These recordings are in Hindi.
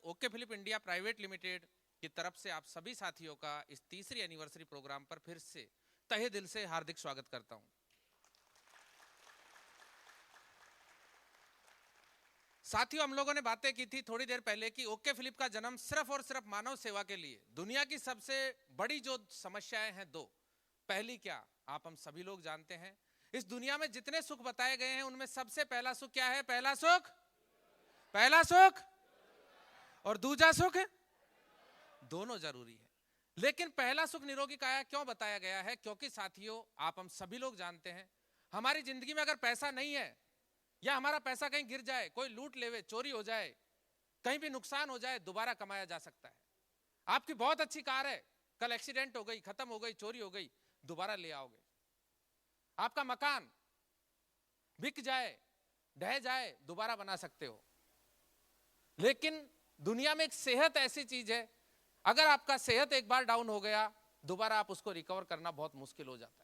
Okay Philip India private limited की तरफ से आप सभी साथियों का इस तीसरी एनिवर्सरी प्रोग्राम पर फिर से तहे दिल से हार्दिक स्वागत करता हूं। साथियों, हम लोगों ने बातें की थी थोड़ी देर पहले कि ओके फिलिप का जन्म सिर्फ और सिर्फ मानव सेवा के लिए। दुनिया की सबसे बड़ी जो समस्याएं हैं दो, पहली क्या आप हम सभी लोग जानते हैं, इस दुनिया में जितने सुख बताए गए हैं उनमें सबसे पहला सुख क्या है? पहला सुख और दूसरा सुख, दोनों जरूरी है। लेकिन पहला सुख निरोगी काया क्यों बताया गया है? क्योंकि साथियों, आप हम सभी लोग जानते हैं हमारी जिंदगी में अगर पैसा नहीं है या हमारा पैसा कहीं गिर जाए, कोई लूट लेवे, चोरी हो जाए, कहीं भी नुकसान हो जाए, दोबारा कमाया जा सकता है। आपकी बहुत अच्छी कार है, कल एक्सीडेंट हो गई, खत्म हो गई, चोरी हो गई, दोबारा ले आओगे। आपका मकान बिक जाए, ढह जाए, दोबारा बना सकते हो। लेकिन दुनिया में एक सेहत ऐसी चीज है, अगर आपका सेहत एक बार डाउन हो गया, दोबारा आप उसको रिकवर करना बहुत मुश्किल हो जाता है।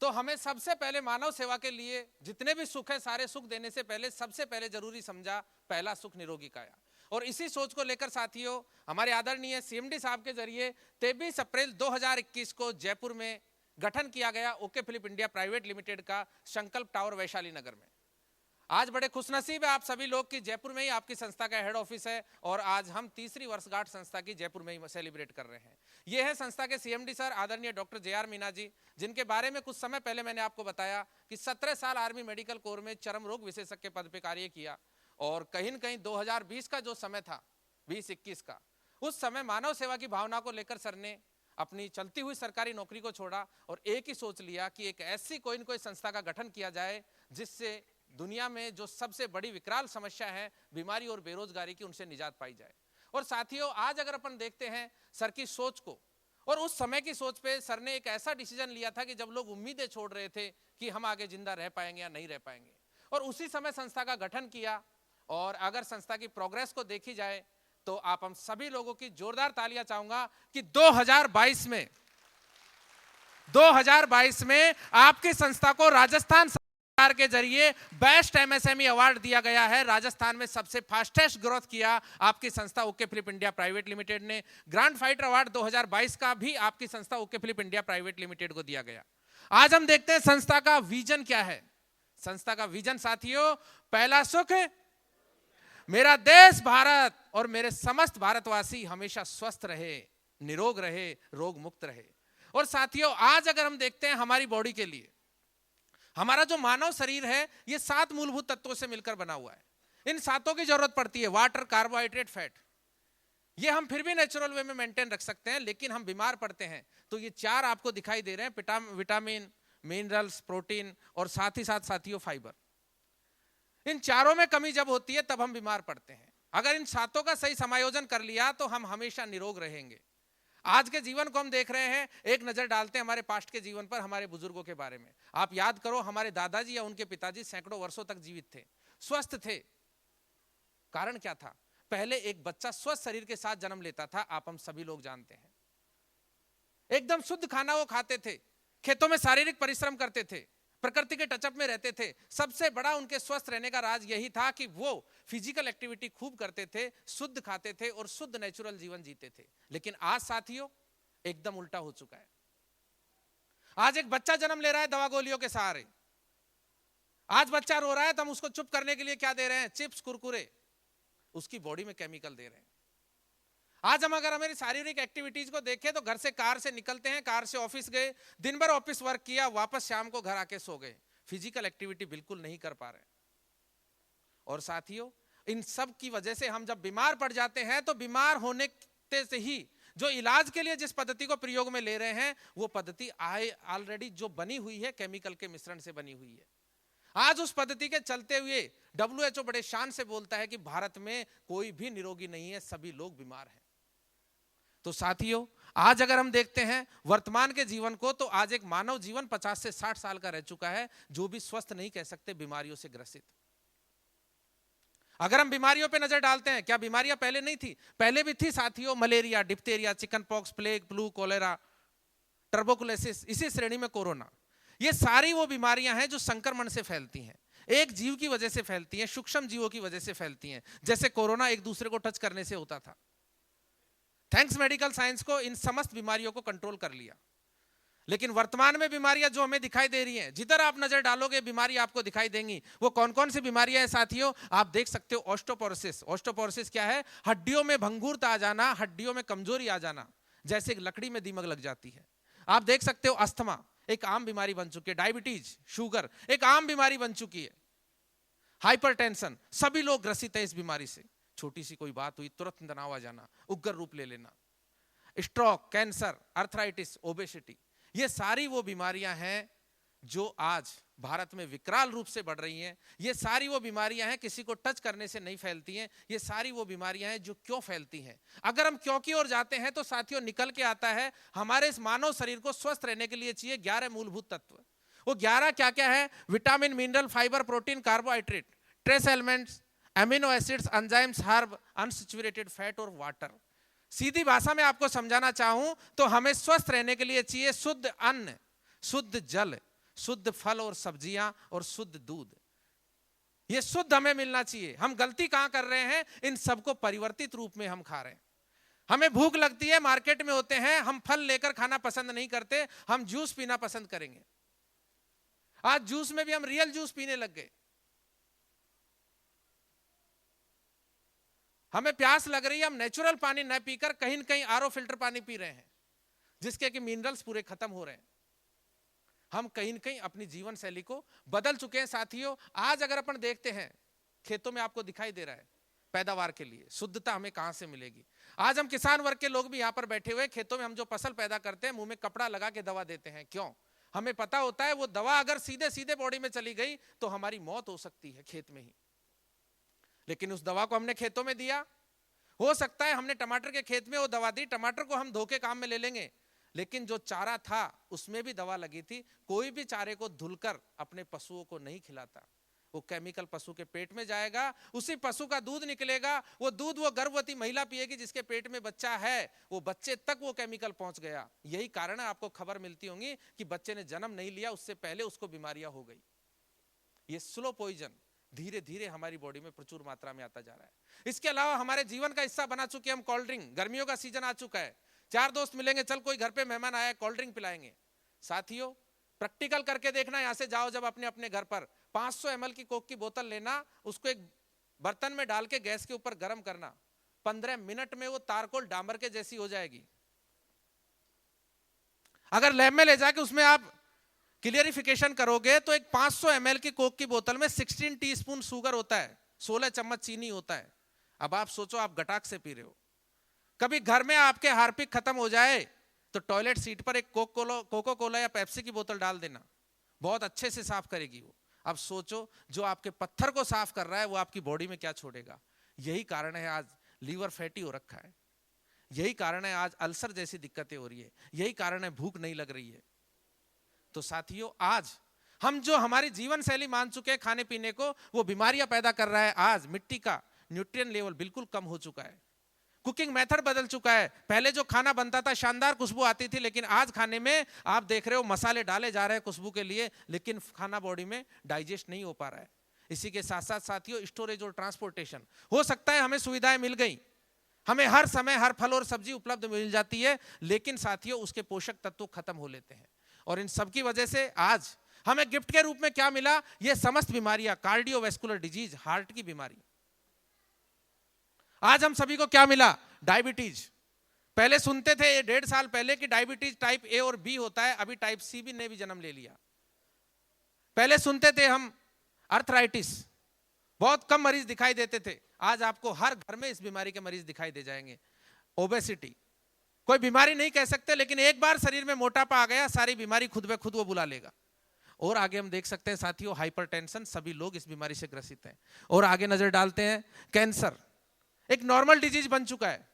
तो हमें सबसे पहले मानव सेवा के लिए जितने भी सुख है, सारे सुख देने से पहले सबसे पहले जरूरी समझा पहला सुख निरोगी काया। और इसी सोच को लेकर साथियों, हमारे आदरणीय सीएमडी साहब के जरिए 23 अप्रैल 2021 को जयपुर में गठन किया गया OK Philip India private limited का संकल्प टावर वैशाली नगर में। आज बड़े खुशनसीब है आप सभी लोग कि जयपुर में ही आपकी संस्था का हेड ऑफिस है और आज हम तीसरी वर्षगांठ संस्था की जयपुर में ही सेलिब्रेट कर रहे हैं। ये है संस्था के सीएमडी सर आदरणीय डॉक्टर जे.आर. मीना जी, जिनके बारे में कुछ समय पहले मैंने आपको बताया कि 17 साल आर्मी मेडिकल कोर में चर्म रोग विशेषज्ञ के पद पर कार्य किया और कहीं न कहीं 2020 का जो समय था, 2021 का, उस समय मानव सेवा की भावना को लेकर सर ने अपनी चलती हुई सरकारी नौकरी को छोड़ा और एक ही सोच लिया कि एक ऐसी कोई न कोई संस्था का गठन किया जाए जिससे दुनिया में जो सबसे बड़ी विकराल समस्या है बीमारी और बेरोजगारी की, उनसे निजात पाई जाए। और साथियों, आज अगर अपन देखते हैं सर की सोच को और उस समय की सोच पे, सर ने एक ऐसा डिसीजन लिया था कि जब लोग उम्मीदें छोड़ रहे थे कि हम आगे जिंदा रह पाएंगे या नहीं रह पाएंगे, और उसी समय संस्था का गठन किया। और अगर संस्था की प्रोग्रेस को देखी जाए तो आप हम सभी लोगों की जोरदार तालियां चाहूंगा कि 2022 में आपकी संस्था को राजस्थान सरकार के जरिए बेस्ट एमएसएमई अवार्ड दिया गया है। राजस्थान में सबसे फास्टेस्ट ग्रोथ किया आपकी संस्था OK Philip India private limited ने। ग्रैंड फाइटर अवार्ड 2022 का भी आपकी संस्था OK Philip India private limited को दिया गया। आज हम देखते हैं संस्था का विजन क्या है। संस्था का विजन साथियों, पहला सुख, मेरा देश भारत और मेरे समस्त भारतवासी हमेशा स्वस्थ रहे, निरोग रहे, रोग मुक्त रहे। और साथियों, आज अगर हम देखते हैं हमारी बॉडी के लिए, हमारा जो मानव शरीर है ये 7 मूलभूत तत्वों से मिलकर बना हुआ है। इन 7 की जरूरत पड़ती है, वाटर, कार्बोहाइड्रेट, फैट। ये हम फिर भी नेचुरल वे में मेंटेन रख सकते हैं, लेकिन हम बीमार पड़ते हैं तो ये 4 आपको दिखाई दे रहे हैं, विटामिन, मिनरल्स, प्रोटीन और साथ ही साथ साथियों फाइबर। इन चारों में कमी जब होती है तब हम बीमार पड़ते हैं। अगर इन 7 का सही समायोजन कर लिया तो हम हमेशा निरोग रहेंगे। आज के जीवन को हम देख रहे हैं, एक नजर डालते हैं हमारे पास्ट के जीवन पर, हमारे बुजुर्गों के बारे में। आप याद करो, हमारे दादाजी या उनके पिताजी सैकड़ों वर्षों तक जीवित थे, स्वस्थ थे। कारण क्या था? पहले एक बच्चा स्वस्थ शरीर के साथ जन्म लेता था, आप हम सभी लोग जानते हैं। एकदम शुद्ध खाना वो खाते थे, खेतों में शारीरिक परिश्रम करते थे, प्रकृति के टचअप में रहते थे। सबसे बड़ा उनके स्वस्थ रहने का राज यही था कि वो फिजिकल एक्टिविटी खूब करते थे, शुद्ध खाते थे और शुद्ध नेचुरल जीवन जीते थे। लेकिन आज साथियों एकदम उल्टा हो चुका है। आज एक बच्चा जन्म ले रहा है दवा गोलियों के सहारे। आज बच्चा रो रहा है तो हम उसको चुप करने के लिए क्या दे रहे हैं? चिप्स, कुरकुरे। उसकी बॉडी में केमिकल दे रहे हैं। आज हम अगर हमारी शारीरिक एक्टिविटीज को देखें तो घर से, कार से निकलते हैं, कार से ऑफिस गए, दिन भर ऑफिस वर्क किया, वापस शाम को घर आके सो गए। फिजिकल एक्टिविटी बिल्कुल नहीं कर पा रहे। और साथियों, इन सब की वजह से हम जब बीमार पड़ जाते हैं तो बीमार होने से ही जो इलाज के लिए जिस पद्धति को प्रयोग में ले रहे हैं वो पद्धति ऑलरेडी जो बनी हुई है केमिकल के मिश्रण से बनी हुई है। आज उस पद्धति के चलते हुए WHO बड़े शान से बोलता है कि भारत में कोई भी निरोगी नहीं है, सभी लोग बीमार हैं। तो साथियों, आज अगर हम देखते हैं वर्तमान के जीवन को, तो आज एक मानव जीवन 50 से 60 साल का रह चुका है जो भी स्वस्थ नहीं कह सकते, बीमारियों से ग्रसित। अगर हम बीमारियों पे नजर डालते हैं, क्या बीमारियां पहले नहीं थी? पहले भी थी साथियों। Malaria, diphtheria, chicken pox, plague, flu, cholera, tuberculosis, इसी श्रेणी में कोरोना। ये सारी वो बीमारियां हैं जो संक्रमण से फैलती हैं। एक जीव की वजह से फैलती हैं, सूक्ष्म जीवों की वजह से फैलती हैं, जैसे कोरोना एक दूसरे को टच करने से होता था। थैंक्स मेडिकल साइंस को इन समस्त बीमारियों को कंट्रोल कर लिया। लेकिन वर्तमान में बीमारियां जो हमें दिखाई दे रही हैं, जिधर आप नजर डालोगे बीमारी आपको दिखाई देंगी। वो कौन कौन सी बीमारियां हैं साथियों? आप देख सकते हो ऑस्टियोपोरोसिस। ऑस्टियोपोरोसिस क्या है? हड्डियों में भंगुरता आ जाना, हड्डियों में कमजोरी आ जाना, जैसे एक लकड़ी में दीमक लग जाती है। आप देख सकते हो अस्थमा एक आम बीमारी बन चुकी है, डायबिटीज शुगर एक आम बीमारी बन चुकी है, हाइपरटेंशन, सभी लोग ग्रसित है इस बीमारी से। छोटी सी कोई बात हुई तुरंत तनाव आ जाना, उग्र रूप ले लेना, स्ट्रोक, कैंसर, अर्थराइटिस, ओबेसिटी, ये सारी वो बीमारियां हैं जो आज भारत में विकराल रूप से बढ़ रही हैं। ये सारी वो बीमारियां हैं किसी को टच करने से नहीं फैलती हैं। ये सारी वो बीमारियां हैं जो क्यों फैलती हैं। अगर हम क्यों की ओर जाते हैं तो साथियों निकल के आता है हमारे इस मानव शरीर को स्वस्थ रहने के लिए चाहिए 11 मूलभूत तत्व। वो 11 क्या क्या है? Vitamin, mineral, fibre, protein, carbohydrate, trace elements, amino acids, enzymes, herb, unsaturated fat और वाटर। सीधी भाषा में आपको समझाना चाहूं तो हमें स्वस्थ रहने के लिए चाहिए शुद्ध अन्न, शुद्ध जल, शुद्ध फल और सब्जियां और शुद्ध दूध। ये शुद्ध हमें मिलना चाहिए। हम गलती कहां कर रहे हैं? इन सबको परिवर्तित रूप में हम खा रहे हैं। हमें भूख लगती है, मार्केट में होते हैं, हम फल लेकर खाना पसंद नहीं करते, हम जूस पीना पसंद करेंगे। आज जूस में भी हम रियल जूस पीने लग गए। हमें प्यास लग रही है, हम नेचुरल पानी न पीकर कहीं न कहीं आरओ फिल्टर पानी पी रहे हैं, जिसके कि मिनरल्स पूरे खत्म हो रहे हैं। हम कहीं न कहीं अपनी जीवन शैली को बदल चुके हैं साथियों। आज अगर अपन देखते हैं खेतों में आपको दिखाई दे रहा है पैदावार के लिए शुद्धता हमें कहां से मिलेगी? आज हम किसान वर्ग के लोग भी यहां पर बैठे हुए, खेतों में हम जो फसल पैदा करते हैं मुंह में कपड़ा लगा के दवा देते हैं। क्यों? हमें पता होता है वो दवा अगर सीधे सीधे बॉडी में चली गई तो हमारी मौत हो सकती है खेत में ही। लेकिन उस दवा को हमने खेतों में दिया। हो सकता है हमने टमाटर के खेत में वो दवा दी, टमाटर को हम धो के काम में ले लेंगे, लेकिन जो चारा था उसमें भी दवा लगी थी। कोई भी चारे को धुलकर अपने पशुओं को नहीं खिलाता। वो केमिकल पशु के पेट में जाएगा, उसी पशु का दूध निकलेगा, वो दूध वो गर्भवती महिला पिएगी जिसके पेट में बच्चा है, वो बच्चे तक वो केमिकल पहुंच गया। यही कारण है आपको खबर मिलती होंगी कि बच्चे ने जन्म नहीं लिया उससे पहले उसको बीमारियां हो गई। ये स्लो पॉइजन धीरे धीरे हमारी बॉडी में प्रचुर मात्रा में आता जा रहा है। इसके अलावा हमारे जीवन का हिस्सा बना चुके हम कोल्ड ड्रिंक। गर्मियों का सीजन आ चुका है, चार दोस्त मिलेंगे, चल कोई घर पे मेहमान आया है, कोल्ड ड्रिंक पिलाएंगे। साथियों प्रैक्टिकल करके देखना, यहां से जाओ जब अपने अपने घर पर 500 ml की कोक की बोतल लेना, उसको एक बर्तन में डाल के गैस के ऊपर गर्म करना, 15 मिनट में वो तारकोल डामर के जैसी हो जाएगी। अगर लैब में ले जाके उसमें आप क्लियरिफिकेशन करोगे तो एक 500 ml की कोक की बोतल में 16 टीस्पून शुगर होता है, 16 चम्मच चीनी होता है। अब आप सोचो आप गटाक से पी रहे हो। कभी घर में आपके हार्पिक खत्म हो जाए तो टॉयलेट सीट पर एक कोको कोला या पेप्सी की बोतल डाल देना, बहुत अच्छे से साफ करेगी वो। अब सोचो जो आपके पत्थर को साफ कर रहा है वो आपकी बॉडी में क्या छोड़ेगा। यही कारण है आज लीवर फैटी हो रखा है, यही कारण है आज अल्सर जैसी दिक्कतें हो रही है, यही कारण है भूख नहीं लग रही है। तो साथियों आज हम जो हमारी जीवन शैली मान चुके हैं खाने पीने को, वो बीमारियां पैदा कर रहा है। आज मिट्टी का न्यूट्रिएंट लेवल बिल्कुल कम हो चुका है, कुकिंग मेथड बदल चुका है। पहले जो खाना बनता था शानदार खुशबू आती थी, लेकिन आज खाने में आप देख रहे हो मसाले डाले जा रहे हैं खुशबू के लिए, लेकिन खाना बॉडी में डाइजेस्ट नहीं हो पा रहा है। इसी के साथ साथ साथियों स्टोरेज और ट्रांसपोर्टेशन, हो सकता है हमें सुविधाएं मिल गई, हमें हर समय हर फल और सब्जी उपलब्ध मिल जाती है, लेकिन साथियों उसके पोषक तत्व खत्म हो लेते हैं। और इन सब की वजह से आज हमें गिफ्ट के रूप में क्या मिला? ये समस्त बीमारियां, कार्डियोवैस्कुलर डिजीज, हार्ट की बीमारी। आज हम सभी को क्या मिला? डायबिटीज। पहले सुनते थे 1.5 साल पहले कि डायबिटीज टाइप ए और बी होता है, अभी टाइप सी भी ने भी जन्म ले लिया। पहले सुनते थे हम अर्थराइटिस, बहुत कम मरीज दिखाई देते थे, आज आपको हर घर में इस बीमारी के मरीज दिखाई दे जाएंगे। ओबेसिटी कोई बीमारी नहीं कह सकते, लेकिन एक बार शरीर में मोटापा आ गया सारी बीमारी खुद ब खुद वो बुला लेगा। और आगे हम देख सकते हैं साथियों हाइपरटेंशन, सभी लोग इस बीमारी से ग्रसित हैं। और आगे नजर डालते हैं कैंसर, एक नॉर्मल डिजीज बन चुका है।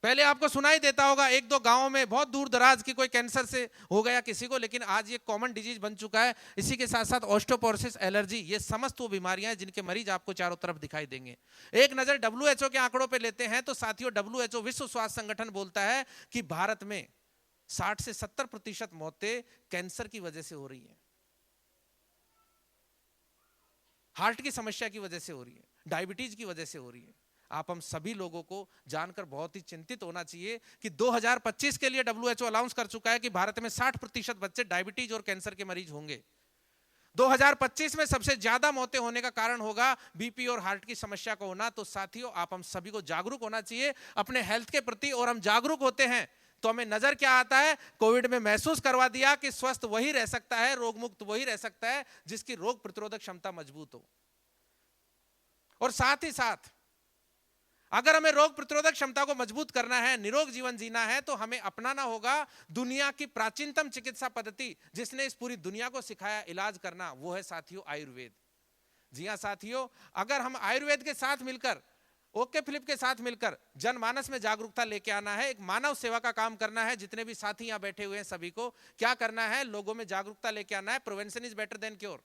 पहले आपको सुनाई देता होगा एक दो गांवों में बहुत दूर दराज की कोई कैंसर से हो गया किसी को, लेकिन आज ये कॉमन डिजीज बन चुका है। इसी के साथ साथ ऑस्टियोपोरोसिस, एलर्जी, ये समस्त वो बीमारियां हैं जिनके मरीज आपको चारों तरफ दिखाई देंगे। एक नजर WHO के आंकड़ों पे लेते हैं तो साथियों WHO विश्व स्वास्थ्य संगठन बोलता है कि भारत में 60 से 70% मौतें कैंसर की वजह से हो रही है। हार्ट की समस्या की वजह से हो रही है, डायबिटीज की वजह से हो रही है। आप हम सभी लोगों को जानकर बहुत ही चिंतित होना चाहिए कि 2025 के लिए WHO अनाउंस कर चुका है कि भारत में 60% बच्चे डायबिटीज और कैंसर के मरीज होंगे। 2025 में सबसे ज्यादा मौतें होने का कारण होगा बीपी और हार्ट की समस्या का होना। तो साथियों, आप हम सभी को जागरूक होना चाहिए अपने हेल्थ के प्रति, और हम जागरूक होते हैं तो हमें नजर क्या आता है, कोविड में महसूस करवा दिया कि स्वस्थ वही रह सकता है, रोग मुक्त वही रह सकता है जिसकी रोग प्रतिरोधक क्षमता मजबूत हो। और साथ ही साथ अगर हमें रोग प्रतिरोधक क्षमता को मजबूत करना है, निरोग जीवन जीना है, तो हमें अपनाना होगा दुनिया की प्राचीनतम चिकित्सा पद्धति जिसने इस पूरी दुनिया को सिखाया इलाज करना, वो है साथियों आयुर्वेद। जी हां साथियों, अगर हम आयुर्वेद के साथ मिलकर, ओके फिलिप के साथ मिलकर जनमानस में जागरूकता लेके आना है, एक मानव सेवा का काम करना है। जितने भी साथी यहां बैठे हुए हैं सभी को क्या करना है, लोगों में जागरूकता लेके आना है। Prevention is better than cure.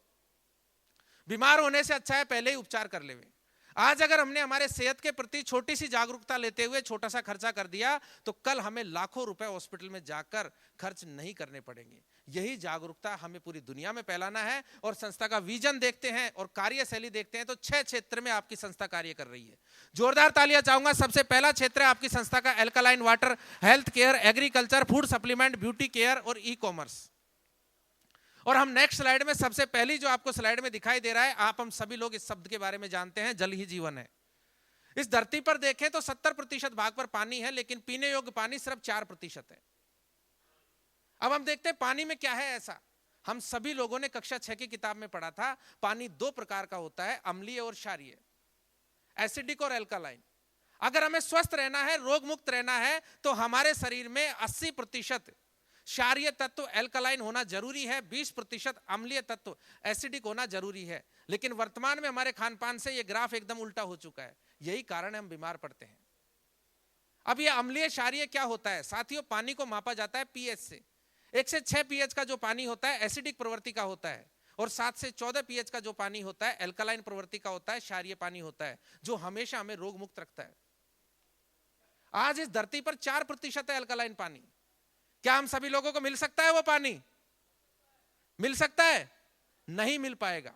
बीमार होने से अच्छा है पहले ही उपचार कर लेवे। आज अगर हमने हमारे सेहत के प्रति छोटी सी जागरूकता लेते हुए छोटा सा खर्चा कर दिया, तो कल हमें लाखों रुपए हॉस्पिटल में जाकर खर्च नहीं करने पड़ेंगे। यही जागरूकता हमें पूरी दुनिया में फैलाना है। और संस्था का विजन देखते हैं और कार्यशैली देखते हैं तो 6 क्षेत्र में आपकी संस्था कार्य कर रही है। जोरदार तालियां चाहूंगा। सबसे पहला क्षेत्र है आपकी संस्था का alkaline water, health care, agriculture, food supplement, beauty care और ई कॉमर्स। और हम नेक्स्ट स्लाइड में सबसे पहली जो आपको स्लाइड में दिखाई दे रहा है, आप हम सभी लोग इस शब्द के बारे में जानते हैं, जल ही जीवन है। इस धरती पर देखें तो 70% भाग पर पानी है, लेकिन पीने योग्य पानी सिर्फ 4% है। अब हम देखते हैं पानी में क्या है ऐसा। हम सभी लोगों ने कक्षा 6 की किताब में पढ़ा था, पानी 2 प्रकार का होता है, अम्लीय और क्षारीय, एसिडिक और एल्कालाइन। अगर हमें स्वस्थ रहना है, रोग मुक्त रहना है, तो हमारे शरीर में 80% क्षारीय तत्व एल्कलाइन होना जरूरी है, 20% अम्लीय तत्व एसिडिक होना जरूरी है। लेकिन वर्तमान में हमारे खान पान से यह ग्राफ एकदम उल्टा हो चुका है। यही कारण है हम बीमार पड़ते हैं। अब यह अम्लीय क्षारीय क्या होता है साथियों, पानी को मापा जाता है पीएच से। 1 से 6 पीएच का जो पानी होता है एसिडिक प्रवृत्ति का होता है, और 7 से 14 पीएच का जो पानी होता है एल्कलाइन प्रवृत्ति का होता है, क्षारीय पानी होता है, जो हमेशा हमें रोग मुक्त रखता है। आज इस धरती पर 4% है एल्कलाइन पानी। क्या हम सभी लोगों को मिल सकता है वो पानी? मिल सकता है? नहीं मिल पाएगा।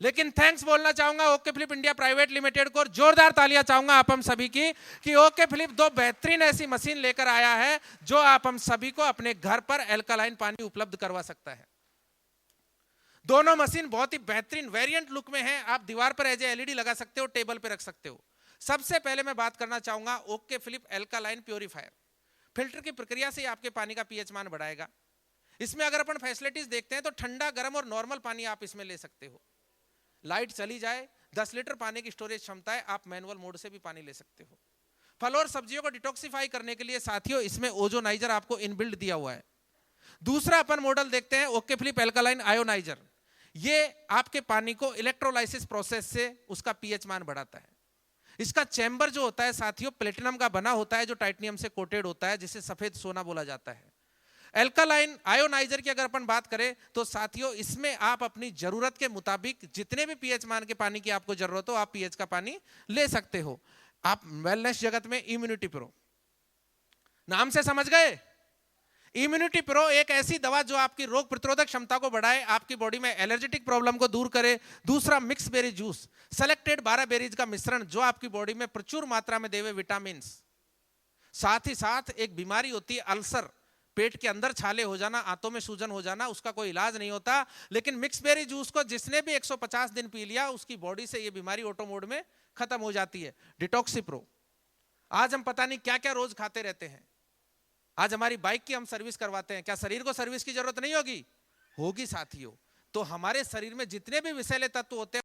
लेकिन थैंक्स बोलना चाहूंगा OK Philip India private limited को, और जोरदार तालियां चाहूंगा आप हम सभी की कि ओके फिलिप 2 बेहतरीन ऐसी मशीन लेकर आया है जो आप हम सभी को अपने घर पर एल्कलाइन पानी उपलब्ध करवा सकता है। दोनों मशीन बहुत ही बेहतरीन वेरिएंट लुक में है। आप दीवार पर एज एलईडी लगा सकते हो, टेबल पर रख सकते हो। सबसे पहले मैं बात करना चाहूंगा OK Philip alkaline purifier. Filter की प्रक्रिया से आपके पानी का पीएच मान बढ़ाएगा। इसमें अगर अपन फैसिलिटीज देखते हैं तो ठंडा, गर्म और नॉर्मल पानी आप इसमें ले सकते हो। लाइट चली जाए, 10 लीटर पानी की स्टोरेज क्षमता है, आप मैनुअल मोड से भी पानी ले सकते हो। फल और सब्जियों को डिटॉक्सिफाई करने के लिए साथियों इसमें ओजोनाइजर आपको इनबिल्ट दिया हुआ है। दूसरा अपन मॉडल देखते हैं ओके फिलिप एल्कलाइन आयोनाइजर। ये आपके पानी को इलेक्ट्रोलाइसिस प्रोसेस से उसका पीएच मान बढ़ाता है। इसका चैम्बर जो होता है साथियों प्लेटिनम का बना होता है, जो टाइटेनियम से कोटेड होता है, जिसे सफेद सोना बोला जाता है। एल्कलाइन आयोनाइजर की अगर अपन बात करें तो साथियों इसमें आप अपनी जरूरत के मुताबिक जितने भी पीएच मान के पानी की आपको जरूरत हो, आप पीएच का पानी ले सकते हो। आप वेलनेस जगत में इम्यूनिटी प्रो नाम से समझ गए। इम्यूनिटी प्रो एक ऐसी दवा जो आपकी रोग प्रतिरोधक क्षमता को बढ़ाए, आपकी बॉडी में एलर्जेटिक प्रॉब्लम को दूर करे। दूसरा mix berry juice, selected 12 berries का मिश्रण जो आपकी बॉडी में प्रचुर मात्रा में देवे विटामिन। साथ ही साथ एक बीमारी होती है अल्सर, पेट के अंदर छाले हो जाना, आंतों में सूजन हो जाना, उसका कोई इलाज नहीं होता। लेकिन मिक्स बेरी जूस को जिसने भी 150 दिन पी लिया उसकी बॉडी से ये बीमारी ऑटो मोड में खत्म हो जाती है। डिटॉक्सी प्रो, आज हम पता नहीं क्या क्या रोज खाते रहते हैं। आज हमारी बाइक की हम सर्विस करवाते हैं, क्या शरीर को सर्विस की जरूरत नहीं होगी? होगी साथियों। तो हमारे शरीर में जितने भी विषैले तत्व होते हैं